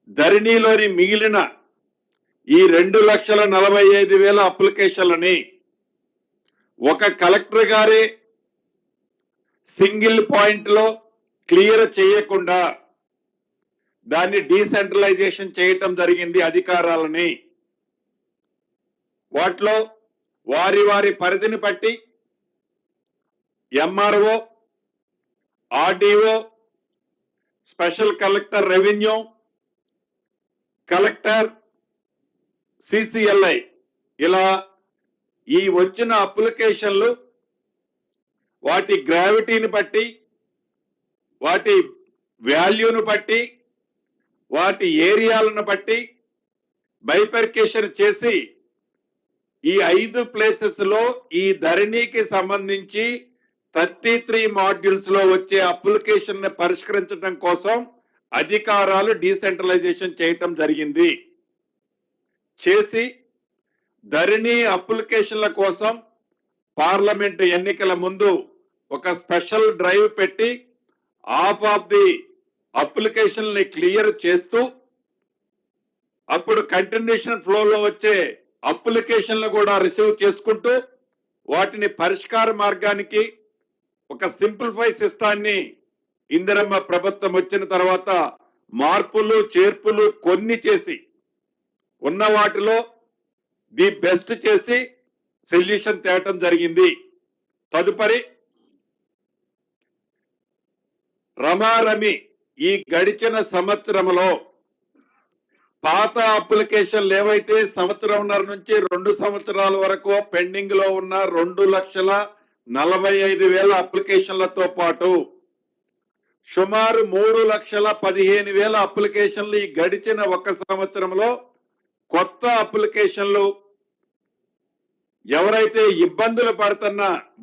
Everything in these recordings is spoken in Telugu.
ధరణిలోని మిగిలిన ఈ 2,45,000 అప్లికేషన్లని ఒక కలెక్టర్ గారే సింగిల్ పాయింట్ లో క్లియర్ చేయకుండా దాన్ని డీసెంట్రలైజేషన్ చేయటం జరిగింది అధికారాలని. వాటిలో వారి వారి పరిధిని బట్టి MRO, RDO, special collector revenue, collector, CCLI ఇలా ఈ వచ్చిన అప్లికేషన్లు వాటి గ్రావిటీని బట్టి, వాటి వాల్యూను బట్టి, వాటి ఏరియాలను బట్టి బైఫర్కేషన్ చేసి ఈ 5 ప్లేసెస్ లో ఈ ధరణికి సంబంధించి 33 మాడ్యూల్స్ లో వచ్చే అప్లికేషన్ ని పరిష్కరించడం కోసం అధికారాలు డీసెంట్రలైజేషన్ చేయటం జరిగింది. చేసి ధరణి అప్లికేషన్ల కోసం పార్లమెంట్ ఎన్నికల ముందు ఒక స్పెషల్ డ్రైవ్ పెట్టి హాఫ్ ఆఫ్ ది అప్లికేషన్ ని క్లియర్ చేస్తూ అప్పుడు కంటిన్యూషన్ ఫ్లోలో వచ్చే అప్లికేషన్లు కూడా రిసీవ్ చేసుకుంటూ వాటిని పరిష్కార మార్గానికి ఒక సింప్లిఫై సిస్టాన్ని ఇందిరమ్మ ప్రభుత్వం వచ్చిన తర్వాత మార్పులు చేర్పులు కొన్ని చేసి ఉన్న వాటిలో ది బెస్ట్ చేసి సొల్యూషన్ తేవటం జరిగింది. తదుపరి రమారమి ఈ గడిచిన సంవత్సరంలో పాత అప్లికేషన్లు ఏవైతే సంవత్సరంన్నర నుంచి 2 సంవత్సరాల వరకు పెండింగ్ లో ఉన్న 2,45,000 అప్లికేషన్లతో పాటు సుమారు 3,15,000 అప్లికేషన్లు ఈ గడిచిన ఒక సంవత్సరంలో కొత్త అప్లికేషన్లు ఎవరైతే ఇబ్బందులు పడుతున్న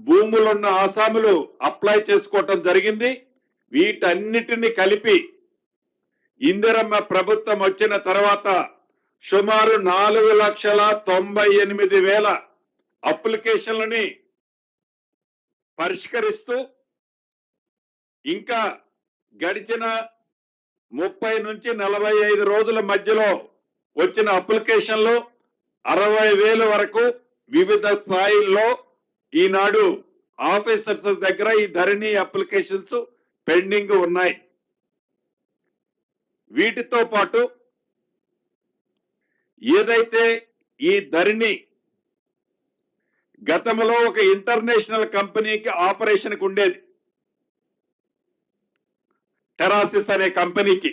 భూములున్న ఆసాములు అప్లై చేసుకోవటం జరిగింది. వీటన్నిటిని కలిపి ఇందిరమ్మ ప్రభుత్వం వచ్చిన తర్వాత సుమారు 4,98,000 అప్లికేషన్లని పరిష్కరిస్తూ ఇంకా గడిచిన 30 నుంచి 45 రోజుల మధ్యలో వచ్చిన అప్లికేషన్లు 60,000 వరకు వివిధ స్థాయిల్లో ఈనాడు ఆఫీసర్స్ దగ్గర ఈ ధరణి అప్లికేషన్స్ పెండింగ్ ఉన్నాయి. వీటితో పాటు ఏదైతే ఈ ధరణి గతంలో ఒక ఇంటర్నేషనల్ కంపెనీకి ఆపరేషన్కి ఉండేది, టెరాసిస్ అనే కంపెనీకి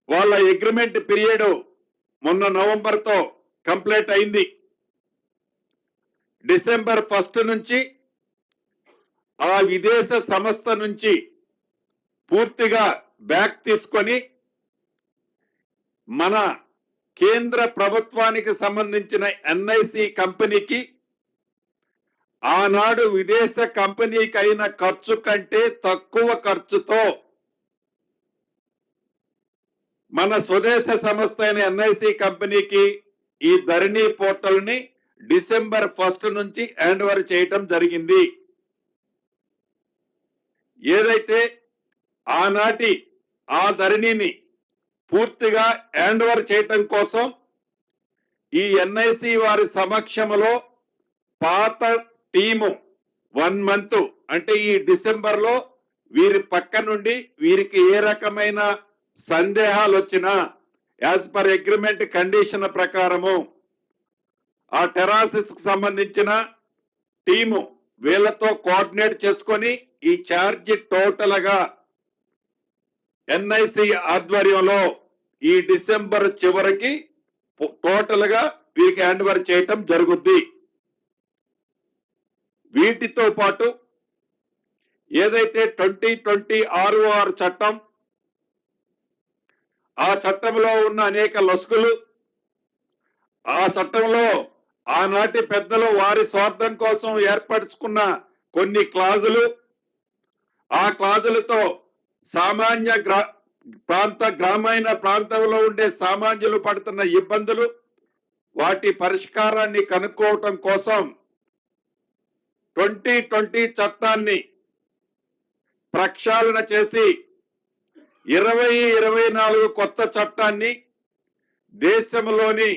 వాళ్ళ అగ్రిమెంట్ పీరియడ్ మొన్న నవంబర్తో కంప్లీట్ అయింది. డిసెంబర్ 1 నుంచి ఆ విదేశ సంస్థ నుంచి పూర్తిగా బ్యాక్ తీసుకొని మన కేంద్ర ప్రభుత్వానికి సంబంధించిన ఎన్ఐసి కంపెనీకి ఆనాడు విదేశ కంపెనీకి అయిన ఖర్చు కంటే తక్కువ ఖర్చుతో మన స్వదేశ సంస్థ అయిన ఎన్ఐసి కంపెనీకి ఈ ధరణి పోర్టల్ ని డిసెంబర్ 1 నుంచి హ్యాండ్ ఓవర్ చేయటం జరిగింది. ఏదైతే ఆనాటి ఆ ధరణిని పూర్తిగా హ్యాండ్ ఓవర్ చేయటం కోసం ఈ ఎన్ఐసి వారి సమక్షంలో పాత టీము 1 మంత్ అంటే ఈ డిసెంబర్ లో వీరి పక్క నుండి వీరికి ఏ రకమైన సందేహాలు వచ్చినా యాజ్ పర్ అగ్రిమెంట్ కండిషన్ ప్రకారము ఆ టెరాసిస్ కు సంబంధించిన టీము వీళ్ళతో కోఆర్డినేట్ చేసుకొని ఈ ఛార్జ్ టోటల్ గా ఎన్ఐసి ఆధ్వర్యంలో ఈ డిసెంబర్ చివరికి టోటల్ గా వీరికి హ్యాండ్ ఓవర్ చేయటం జరుగుద్ది. వీటితో పాటు ఏదైతే 2020 ROR చట్టం, ఆ చట్టంలో ఉన్న అనేక లొసుగులు, ఆ చట్టంలో ఆనాటి పెద్దలు వారి స్వార్థం కోసం ఏర్పరచుకున్న కొన్ని క్లాజులు, ఆ క్లాజులతో సామాన్య గ్రామీణ ప్రాంతంలో ఉండే సామాన్యులు పడుతున్న ఇబ్బందులు, వాటి పరిష్కారాన్ని కనుక్కోవటం కోసం 2020 చట్టాన్ని ప్రక్షాళన చేసి 2024 కొత్త చట్టాన్ని దేశంలోని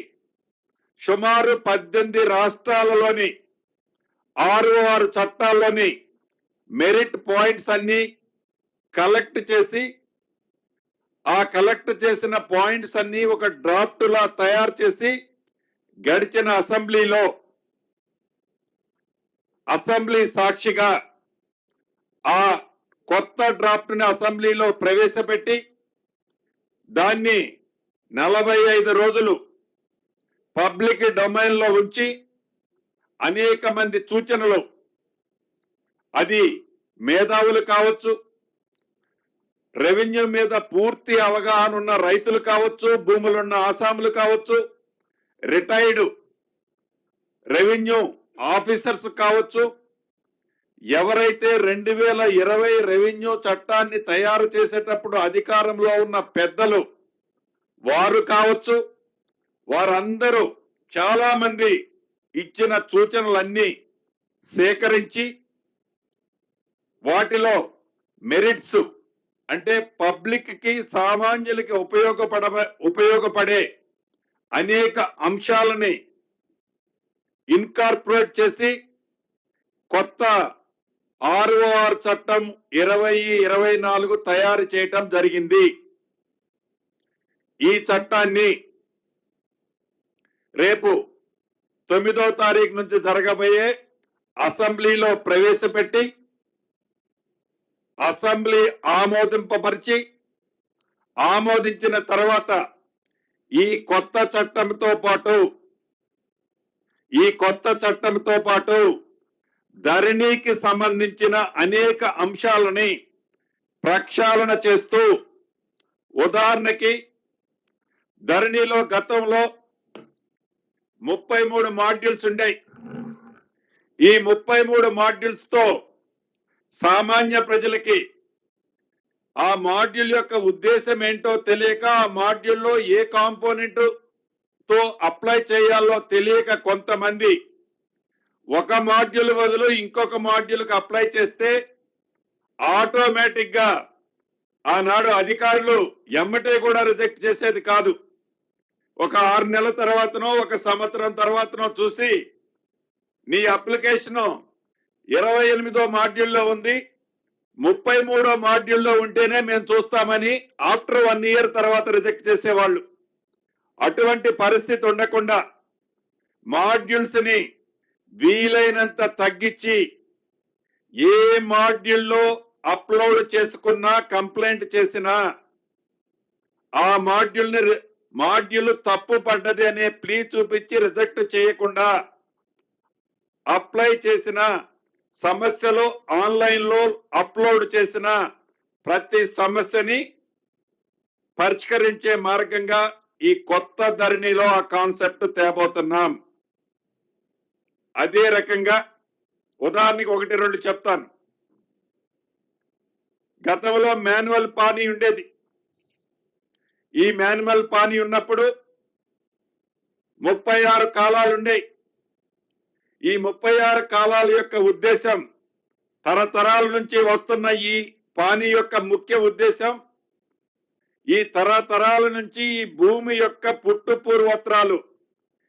సుమారు 18 రాష్ట్రాలలోని 6 చట్టాల్లోని మెరిట్ పాయింట్స్ అన్ని కలెక్ట్ చేసి ఆ కలెక్ట్ చేసిన పాయింట్స్ అన్ని ఒక డ్రాఫ్ట్ లా తయారు చేసి గడిచిన అసెంబ్లీ సాక్షిగా ఆ కొత్త డ్రాఫ్ట్ ని అసెంబ్లీలో ప్రవేశపెట్టి దాన్ని 45 రోజులు పబ్లిక్ డొమైన్ లో ఉంచి అనేక మంది సూచనలు, అది మేధావులు కావచ్చు, రెవెన్యూ మీద పూర్తి అవగాహన ఉన్న రైతులు కావచ్చు, భూములున్న ఆసాములు కావచ్చు, రిటైర్డ్ రెవెన్యూ ఆఫీసర్స్ కావచ్చు, ఎవరైతే 2020 రెవెన్యూ చట్టాన్ని తయారు చేసేటప్పుడు అధికారంలో ఉన్న పెద్దలు వారు కావచ్చు, వారందరూ చాలా మంది ఇచ్చిన సూచనలన్నీ సేకరించి వాటిలో మెరిట్స్ అంటే పబ్లిక్ కి సామాన్యులకి ఉపయోగపడే అనేక అంశాలని ఇన్కార్పొరేట్ చేసి కొత్త ROR చట్టం 2024 తయారు చేయటం జరిగింది. ఈ చట్టాన్ని రేపు 9వ తారీఖు నుంచి జరగబోయే అసెంబ్లీలో ప్రవేశపెట్టి అసెంబ్లీ ఆమోదించిన తర్వాత ఈ కొత్త చట్టంతో పాటు ధరణికి సంబంధించిన అనేక అంశాలని ప్రక్షాళన చేస్తూ, ఉదాహరణకి ధరణిలో గతంలో 33 మాడ్యూల్స్ ఉండాయి. ఈ 33 మాడ్యూల్స్ తో సామాన్య ప్రజలకి ఆ మాడ్యూల్ యొక్క ఉద్దేశం ఏంటో తెలియక, ఆ మాడ్యూల్లో ఏ కాంపోనెంట్ తో అప్లై చేయాలో తెలియక కొంతమంది ఒక మాడ్యూల్ బదులు ఇంకొక మాడ్యూల్కి అప్లై చేస్తే ఆటోమేటిక్ గా ఆనాడు అధికారులు ఎమ్మటే కూడా రిజెక్ట్ చేసేది కాదు. ఒక 6 నెలల తర్వాతనో ఒక సంవత్సరం తర్వాతనో చూసి నీ అప్లికేషన్ 28వ మాడ్యూల్లో ఉంది, 33వ మాడ్యూల్లో ఉంటేనే మేము చూస్తామని ఆఫ్టర్ 1 ఇయర్ తర్వాత రిజెక్ట్ చేసేవాళ్ళు. అటువంటి పరిస్థితి ఉండకుండా మాడ్యూల్స్ ని వీలైనంత తగ్గించి ఏ మాడ్యూల్లో చేసుకున్నా కంప్లైంట్ చేసినా ఆ మాడ్యూల్ తప్పు పడ్డది అనే ప్లీ చూపించి రిజెక్ట్ చేయకుండా అప్లై చేసిన సమస్యలు ఆన్లైన్ లో అప్లోడ్ చేసిన ప్రతి సమస్యని పరిష్కరించే మార్గంగా ఈ కొత్త ధరణిలో ఆ కాన్సెప్ట్ తేబోతున్నాం. అదే రకంగా ఉదాహరణకి 1-2 చెప్తాను. గతంలో మాన్యువల్ పానీ ఉండేది. ఈ మాన్యువల్ పానీ ఉన్నప్పుడు 36 కాలాలు ఉండేవి. ఈ 36 కాలాల యొక్క ఉద్దేశం, తరతరాల నుంచి వస్తున్న ఈ పానీ యొక్క ముఖ్య ఉద్దేశం, ఈ తరతరాల నుంచి ఈ భూమి యొక్క పుట్టు పూర్వత్రాలు,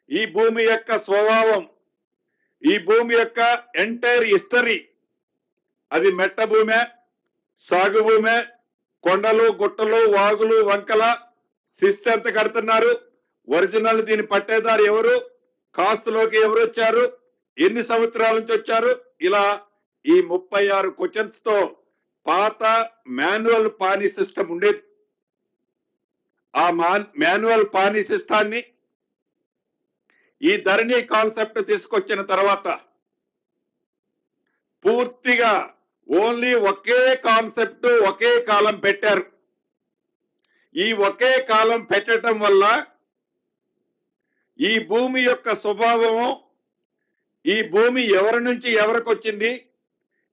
ఈ భూమి యొక్క స్వభావం, ఈ భూమి యొక్క ఎంటైర్ హిస్టరీ, అది మెట్ట భూమే, సాగు భూమే, కొండలు గుట్టలు వాగులు వంకల, శిస్తు ఎంత కడుతున్నారు, ఒరిజినల్ దీని పట్టేదారు ఎవరు, కాస్తులోకి ఎవరు వచ్చారు, ఎన్ని సంవత్సరాల నుంచి వచ్చారు, ఇలా ఈ 36 క్వశ్చన్స్ తో పాత మాన్యువల్ పానీ సిస్టమ్ ఉండేది. ఆ మాన్యువల్ పానీ సిస్టాన్ని ఈ ధరణి కాన్సెప్ట్ తీసుకొచ్చిన తర్వాత పూర్తిగా ఓన్లీ ఒకే కాన్సెప్ట్ ఒకే కాలం పెట్టారు. ఈ ఒకే కాలం పెట్టడం వల్ల ఈ భూమి యొక్క స్వభావము, ఈ భూమి ఎవరి నుంచి ఎవరికి వచ్చింది,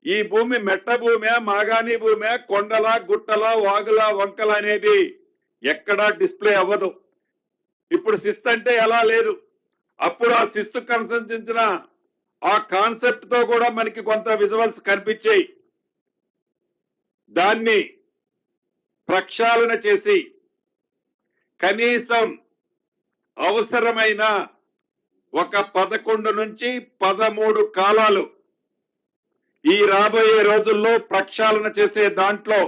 ఈ భూమి మెట్ట భూమే, మాగాణి భూమే, కొండల గుట్టల వాగుల వంకల అనేది ఎక్కడా డిస్ప్లే అవ్వదు. ఇప్పుడు శిస్తు అంటే ఎలా లేదు, అప్పుడు ఆ శిస్తు కన్సంచిన ఆ కాన్సెప్ట్ తో కూడా మనకి కొంత విజువల్స్ కనిపించాయి. దాన్ని ప్రక్షాళన చేసి కనీసం అవసరమైన ఒక 11 నుంచి 13 కాలాలు ఈ రాబోయే రోజుల్లో ప్రక్షాళన చేసే దాంట్లో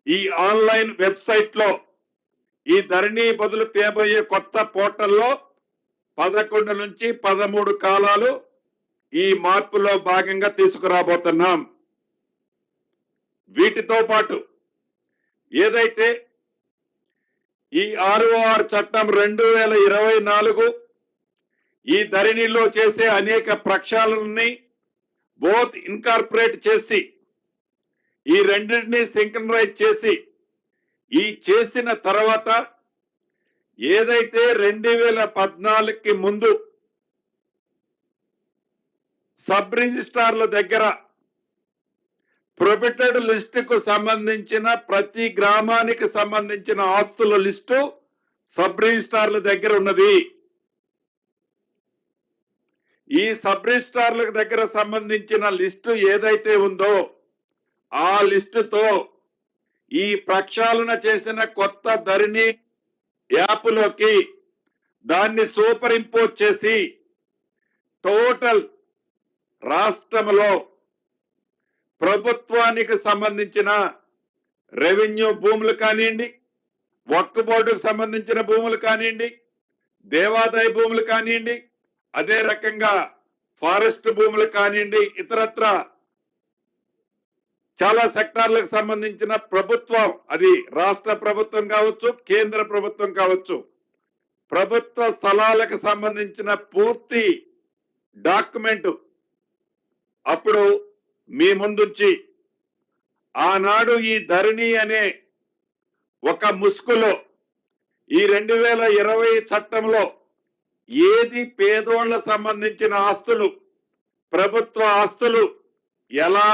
ఈ ఆన్లైన్ వెబ్సైట్ లో ఈ ధరణి బదులు తేబోయే కొత్త పోర్టల్లో 11 నుంచి 13 కాలాలు ఈ మార్పులో భాగంగా తీసుకురాబోతున్నాం. వీటితో పాటు ఏదైతే ఈ ROR చట్టం 2024 ఈ ధరణిలో చేసే అనేక ప్రక్షాళనని బోత్ ఇన్కార్పొరేట్ చేసి ఈ రెండింటిని సింక్రనైజ్ చేసి ఈ చేసిన తర్వాత ఏదైతే 2014కి ముందు సబ్ రిజిస్ట్రార్ల దగ్గర ప్రొబిటెడ్ లిస్టుకు సంబంధించిన ప్రతి గ్రామానికి సంబంధించిన ఆస్తుల లిస్టు సబ్ రిజిస్ట్రార్ల దగ్గర ఉన్నది. ఈ సబ్ రిజిస్ట్రార్ల దగ్గర సంబంధించిన లిస్టు ఏదైతే ఉందో ఆ లిస్టుతో ఈ ప్రక్షాళన చేసిన కొత్త ధరణి యాప్లోకి దాన్ని సూపర్ ఇంపోజ్ చేసి టోటల్ రాష్ట్రంలో ప్రభుత్వానికి సంబంధించిన రెవెన్యూ భూములు కానివ్వండి, వక్ఫ్ బోర్డుకు సంబంధించిన భూములు కానివ్వండి, దేవాదాయ భూములు కానివ్వండి, అదే రకంగా ఫారెస్ట్ భూములు కానివ్వండి, ఇతరత్ర చాలా సెక్టార్లకు సంబంధించిన ప్రభుత్వం, అది రాష్ట్ర ప్రభుత్వం కావచ్చు, కేంద్ర ప్రభుత్వం కావచ్చు, ప్రభుత్వ స్థలాలకు సంబంధించిన పూర్తి డాక్యుమెంట్ అప్పుడు మీ ముందుంచి ఆనాడు ఈ ధరణి అనే ఒక ముసుగులో ఈ 2020 చట్టంలో ఏది పేదోళ్ల సంబంధించిన ఆస్తులు, ప్రభుత్వ ఆస్తులు ఎలా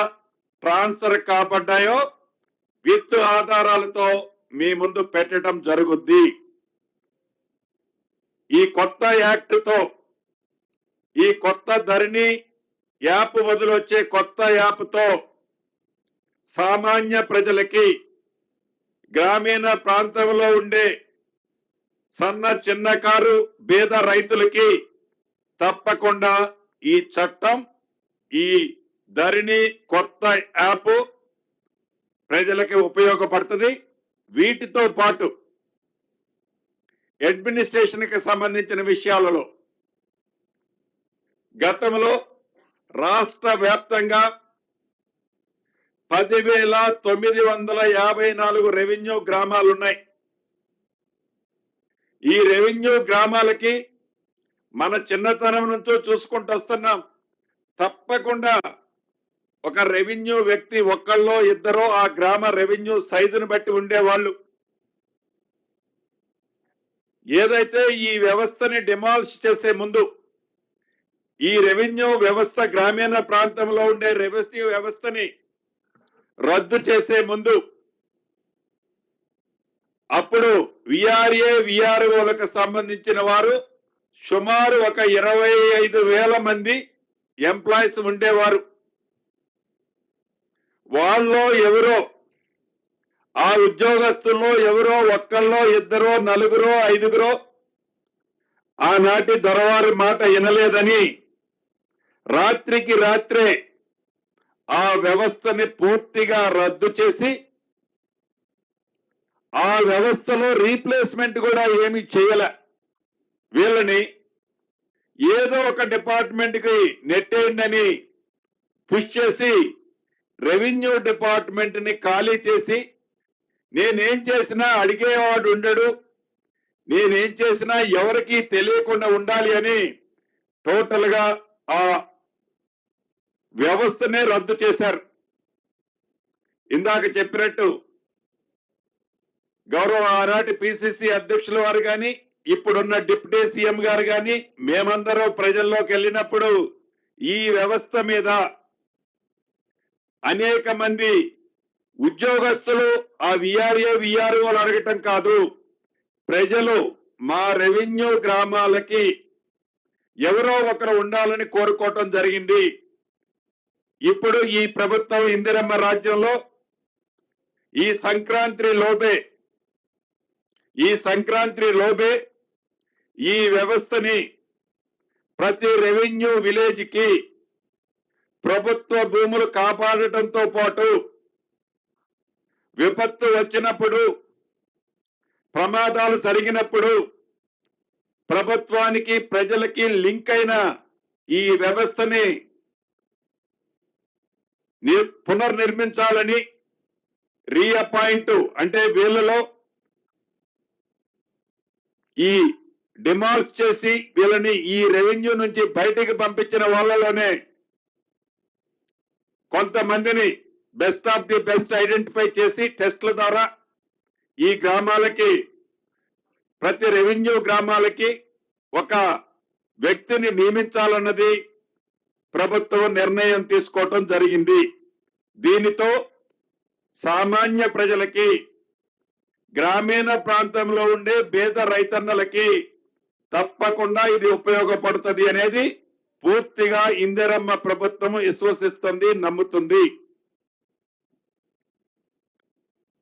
ట్రాన్స్ఫర్ కాబడ్డాయో విత్ ఆధారాలతో మీ ముందు పెట్టడం జరుగుద్ది. ఈ కొత్త యాక్ట్ తో ఈ కొత్త ధరణి యాప్ బదులు వచ్చే కొత్త యాప్ తో సామాన్య ప్రజలకి, గ్రామీణ ప్రాంతంలో ఉండే సన్న చిన్నకారు పేద రైతులకి తప్పకుండా ఈ చట్టం, ఈ ధరణి కొత్త యాప్ ప్రజలకి ఉపయోగపడుతుంది. వీటితో పాటు అడ్మినిస్ట్రేషన్ కి సంబంధించిన విషయాలలో గతంలో రాష్ట్ర వ్యాప్తంగా 10,954 రెవెన్యూ గ్రామాలు ఉన్నాయి. ఈ రెవెన్యూ గ్రామాలకి మన చిన్నతనం నుంచో చూసుకుంటూ వస్తున్నాం. తప్పకుండా ఒక రెవెన్యూ వ్యక్తి ఒక్కళ్ళో ఇద్దరో ఆ గ్రామ రెవెన్యూ సైజును బట్టి ఉండేవాళ్ళు. ఏదైతే ఈ వ్యవస్థని డిమాలిష్ చేసే ముందు, ఈ రెవెన్యూ వ్యవస్థ గ్రామీణ ప్రాంతంలో ఉండే రెవెన్యూ వ్యవస్థని రద్దు చేసే ముందు అప్పుడు విఆర్ఏ విఆర్ఓలకు సంబంధించిన వారు సుమారు ఒక 25,000 మంది ఎంప్లాయీస్ ఉండేవారు. వాళ్ళలో ఎవరో, ఆ ఉద్యోగస్తుల్లో ఎవరో ఒక్కళ్ళో ఇద్దరో నలుగురో ఐదుగురో ఆనాటి దొరవారి మాట వినలేదని రాత్రికి రాత్రే ఆ వ్యవస్థని పూర్తిగా రద్దు చేసి ఆ వ్యవస్థలో రీప్లేస్మెంట్ కూడా ఏమి చేయలే. వీళ్ళని ఏదో ఒక డిపార్ట్మెంట్ కి నెట్టేయండి పుష్ చేసి రెవెన్యూ డిపార్ట్మెంట్ ని ఖాళీ చేసి, నేనేం చేసినా అడిగేవాడు ఉండడు, నేనేం చేసినా ఎవరికి తెలియకుండా ఉండాలి అని టోటల్ గా ఆ వ్యవస్థనే రద్దు చేశారు. ఇందాక చెప్పినట్టు గౌరవ ఆనాటి పిసిసి అధ్యక్షుల వారు గాని, ఇప్పుడున్న డిప్యూటీ సీఎం గారు గాని, మేమందరం ప్రజల్లోకి వెళ్ళినప్పుడు ఈ వ్యవస్థ మీద అనేక మంది ఉద్యోగస్తులు ఆ విఆర్ఏ విఆర్ఓలు అడగటం కాదు, ప్రజలు మా రెవెన్యూ గ్రామాలకి ఎవరో ఒకరు ఉండాలని కోరుకోవటం జరిగింది. ఇప్పుడు ఈ ప్రభుత్వం ఇందిరమ్మ రాజ్యంలో ఈ సంక్రాంతి లోపే ఈ వ్యవస్థని ప్రతి రెవెన్యూ విలేజ్ కి ప్రభుత్వ భూములు కాపాడటంతో పాటు విపత్తు వచ్చినప్పుడు, ప్రమాదాలు జరిగినప్పుడు ప్రభుత్వానికి ప్రజలకి లింక్ అయిన ఈ వ్యవస్థని పునర్నిర్మించాలని రీఅపాయింట్ అంటే వీళ్ళలో ఈ డిమాల్స్ చేసి వీళ్ళని ఈ రెవెన్యూ నుంచి బయటికి పంపించిన వాళ్ళలోనే కొంతమందిని best of the best identify చేసి టెస్ట్ల ద్వారా ఈ గ్రామాలకి, ప్రతి రెవెన్యూ గ్రామాలకి ఒక వ్యక్తిని నియమించాలన్నది ప్రభుత్వం నిర్ణయం తీసుకోవటం జరిగింది. దీనితో సామాన్య ప్రజలకి, గ్రామీణ ప్రాంతంలో ఉండే పేద రైతన్నలకి తప్పకుండా ఇది ఉపయోగపడుతుంది అనేది పూర్తిగా ఇందిరమ్మ ప్రభుత్వం విశ్వసిస్తుంది, నమ్ముతుంది.